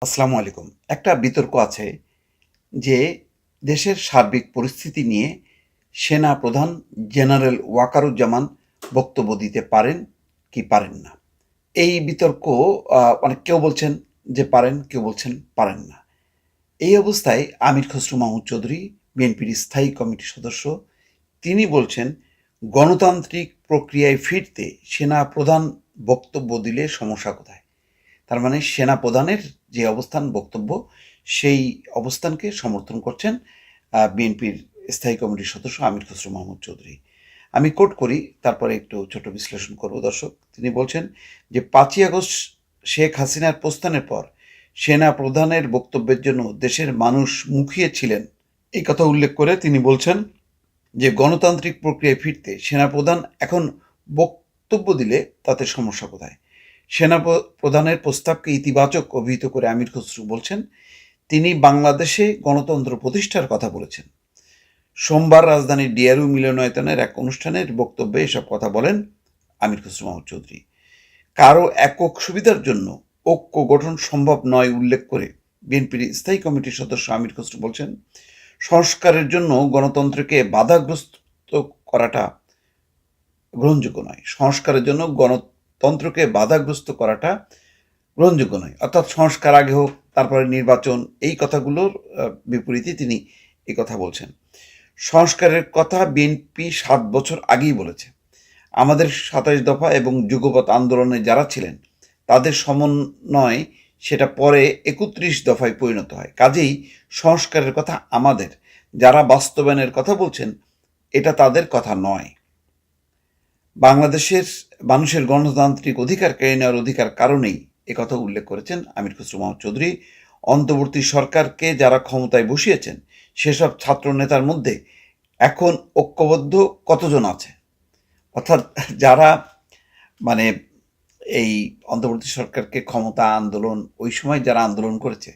আসসালামু আলাইকুম। একটা বিতর্ক আছে যে দেশের সার্বিক পরিস্থিতি নিয়ে সেনা প্রধান জেনারেল ওয়াকারুজ্জামান বক্তব্য দিতে পারেন কি পারেন না। এই বিতর্ক মানে কেউ বলছেন যে পারেন, কেউ বলছেন পারেন না। এই অবস্থায় আমির খসরু মাহমুদ চৌধুরী বিএনপির স্থায়ী কমিটির সদস্য তিনি বলছেন গণতান্ত্রিক প্রক্রিয়ায় ফিরতে সেনা প্রধান বক্তব্য দিলে সমস্যা কোথায়? তার মানে সেনা প্রধানের যে অবস্থান বক্তব্য সেই অবস্থানকে সমর্থন করছেন বিএনপির স্থায়ী কমিটির সদস্য আমির খসরু মাহমুদ চৌধুরী। আমি কোট করি, তারপরে একটু ছোট বিশ্লেষণ করব দর্শক। তিনি বলছেন যে 5ই আগস্ট শেখ হাসিনার প্রস্থানের পর সেনা প্রধানের বক্তব্যের জন্য দেশের মানুষ মুখিয়ে ছিলেন। এই কথা উল্লেখ করে তিনি বলছেন যে গণতান্ত্রিক প্রক্রিয়ায় ফিরতে সেনাপ্রধান এখন বক্তব্য দিলে তাতে সমস্যা কোথায়? সেনা প্রধানের প্রস্তাবকে ইতিবাচক অভিহিত করে আমির খসরু বলছেন তিনি বাংলাদেশে গণতন্ত্র প্রতিষ্ঠার কথা বলেছেন। সোমবার রাজধানীর ডিআরইউ মিলনায়তনের এক অনুষ্ঠানের বক্তব্যে এসব কথা বলেন আমির খসরু মাহমুদ চৌধুরী। কারো একক সুবিধার জন্য ঐক্য গঠন সম্ভব নয় উল্লেখ করে বিএনপির স্থায়ী কমিটির সদস্য আমির খসরু বলছেন সংস্কারের জন্য গণতন্ত্রকে বাধাগ্রস্ত করাটা গ্রহণযোগ্য নয়। সংস্কারের জন্য গণতন্ত্রকে বাধাগ্রস্ত করাটা গ্রহণযোগ্য নয়। অর্থাৎ সংস্কার আগে হোক, তারপরে নির্বাচন, এই কথাগুলোর বিপরীতে তিনি এই কথা বলছেন। সংস্কারের কথা বিএনপি 7 বছর আগেই বলেছে। আমাদের 27 দফা এবং যুগপৎ আন্দোলনে যারা ছিলেন তাদের সমন্বয় সেটা পরে 31 দফায় পরিণত হয়। কাজেই সংস্কারের কথা আমাদের, যারা বাস্তবায়নের কথা বলছেন এটা তাদের কথা নয়। বাংলাদেশের মানুষের গণতান্ত্রিক অধিকার কেড়ে নেওয়ার অধিকার কারণেই একথা উল্লেখ করেছেন আমির খসরু মাহমুদ চৌধুরী। অন্তর্বর্তী সরকারকে যারা ক্ষমতায় বসিয়েছেন সেসব ছাত্র নেতার মধ্যে এখন ঐক্যবদ্ধ কতজন আছে? অর্থাৎ যারা মানে এই অন্তর্বর্তী সরকারকে ক্ষমতা আন্দোলন ওই সময় যারা আন্দোলন করেছে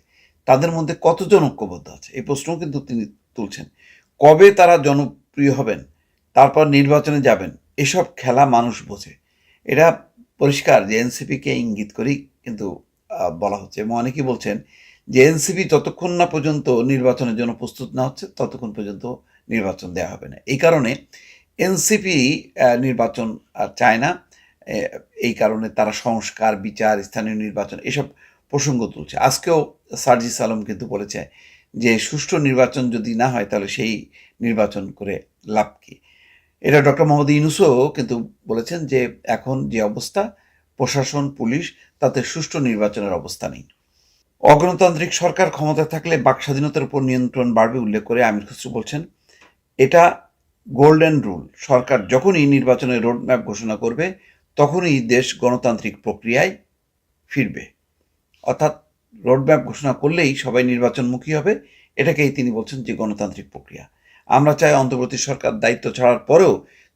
তাদের মধ্যে কতজন ঐক্যবদ্ধ আছে এই প্রশ্নও কিন্তু তিনি তুলছেন। কবে তারা জনপ্রিয় হবেন, তারপর নির্বাচনে যাবেন, এসব খেলা মানুষ বোঝে। এটা পরিষ্কার যে এনসিপিকে ইঙ্গিত করেই কিন্তু বলা হচ্ছে এবং অনেকেই বলছেন যে এনসিপি যতক্ষণ না পর্যন্ত নির্বাচনের জন্য প্রস্তুত না হচ্ছে ততক্ষণ পর্যন্ত নির্বাচন দেওয়া হবে না। এই কারণে এনসিপি নির্বাচন চায় না। এই কারণে তারা সংস্কার, বিচার, স্থানীয় নির্বাচন এসব প্রসঙ্গ তুলছে। আজকেও সার্জিস আলম কিন্তু বলেছে যে সুষ্ঠু নির্বাচন যদি না হয় তাহলে সেই নির্বাচন করে লাভ কি? এটা ডক্টর মোহাম্মদ ইউনূসও কিন্তু বলেছেন যে এখন যে অবস্থা প্রশাসন, পুলিশ, তাতে সুষ্ঠু নির্বাচনের অবস্থা নেই। অগণতান্ত্রিক সরকার ক্ষমতায় থাকলে বাক স্বাধীনতার উপর নিয়ন্ত্রণ বাড়বে উল্লেখ করে আমির খসরু বলছেন এটা গোল্ডেন রুল। সরকার যখনই নির্বাচনের রোডম্যাপ ঘোষণা করবে তখনই দেশ গণতান্ত্রিক প্রক্রিয়ায় ফিরবে। অর্থাৎ রোডম্যাপ ঘোষণা করলেই সবাই নির্বাচনমুখী হবে, এটাকেই তিনি বলছেন যে গণতান্ত্রিক প্রক্রিয়া। আমরা চাই অন্তর্বর্তী সরকার দায়িত্ব ছাড়ার পরেও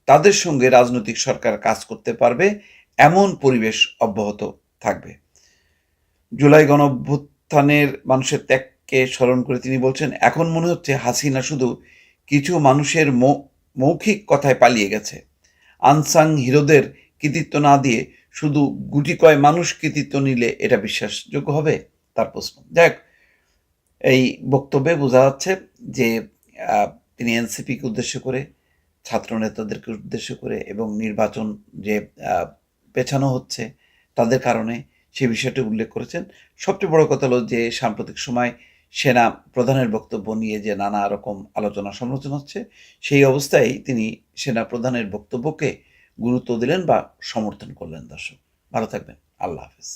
তাদের সঙ্গে রাজনৈতিক সরকার কাজ করতে পারবে, এমন পরিবেশ অব্যাহত থাকবে। জুলাই গণঅভ্যুত্থানের মানুষের ত্যাগকে স্মরণ করে তিনি বলছেন এখন মনে হচ্ছে হাসিনা শুধু কিছু মানুষের মৌখিক কথায় পালিয়ে গেছে। আনসাং হিরোদের কৃতিত্ব না দিয়ে শুধু গুটি কয় মানুষ কৃতিত্ব নিলে এটা বিশ্বাসযোগ্য হবে? তার প্রশ্ন। যাই হোক, এই বক্তব্যে বোঝা যাচ্ছে যে তিনি এনসিপিকে উদ্দেশ্য করে, ছাত্র নেতাদেরকে উদ্দেশ্য করে এবং নির্বাচন যে পেছানো হচ্ছে তাদের কারণে সে বিষয়টি উল্লেখ করেছেন। সবচেয়ে বড় কথা হলো যে সাম্প্রতিক সময় সেনা প্রধানের বক্তব্য নিয়ে যে নানা রকম আলোচনা সমালোচনা হচ্ছে, সেই অবস্থায় তিনি সেনা প্রধানের বক্তব্যকে গুরুত্ব দিলেন বা সমর্থন করলেন। দর্শক ভালো থাকবেন। আল্লাহ হাফেজ।